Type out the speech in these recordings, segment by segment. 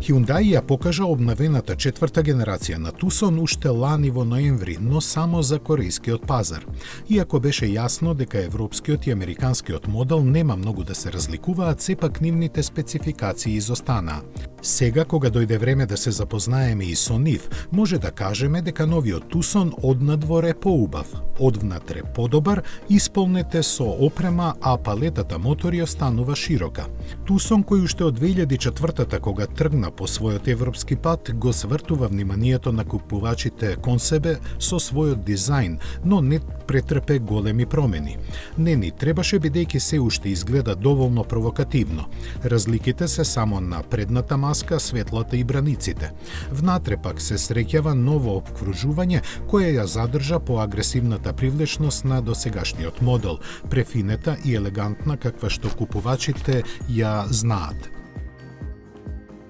Hyundai ја покажа обновената четврта генерација на Tucson уште лани во ноември, но само за корејскиот пазар. Иако беше јасно дека европскиот и американскиот модел нема многу да се разликуваат, сепак нивните спецификации изостанаа. Сега, кога дојде време да се запознаеме и со нив, може да кажеме дека новиот Tucson однадвор е поубав, одвнатре подобар, исполнете со опрема, а палетата мотори останува широка. Tucson, кој уште од 2004 кога тргна по својот европски пат, го свртува вниманието на купувачите кон себе со својот дизајн, но не претрпе големи промени. Не ни требаше, бидејќи се уште изгледа доволно провокативно. Разликите се само на предната маска, светлата и браниците. Внатре пак се среќава ново опкружување кое ја задржа по агресивната привлечност на досегашниот модел, префинета и елегантна каква што купувачите ја знаат.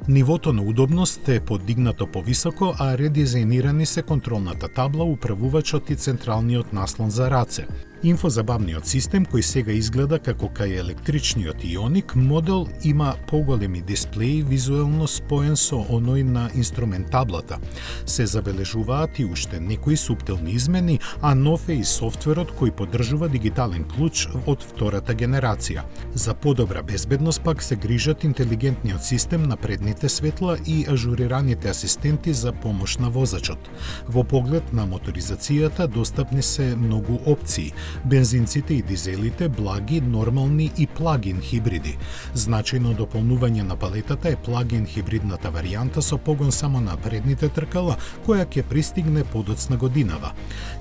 Нивото на удобност е подигнато повисоко, а редизајнирани се контролната табла, управувачот и централниот наслон за раце. Инфозабавниот систем, кој сега изгледа како кај електричниот Ioniq модел, има поголеми дисплеи визуелно споен со оној на инструмент таблата. Се забележуваат и уште некои суптилни измени, а нов е и софтверот кој поддржува дигитален клуч од втората генерација. За подобра безбедност пак се грижат интелигентниот систем на предните светла и ажурираните асистенти за помош на возачот. Во поглед на моторизацијата достапни се многу опции. Бензинците и дизелите, благи, нормални и плагин хибриди. Значајно дополнување на палетата е плагин хибридната варијанта со погон само на предните тркала, која ќе пристигне подоцна годинава.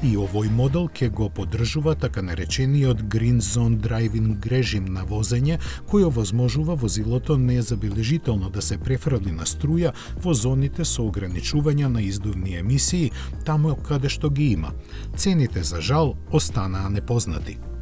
И овој модел ќе го поддржува така наречениот Green Zone Driving режим на возење, кој овозможува возилото незабележително да се префрли на струја во зоните со ограничување на издувни емисии, таму каде што ги има. Цените, за жал, останаа непознати.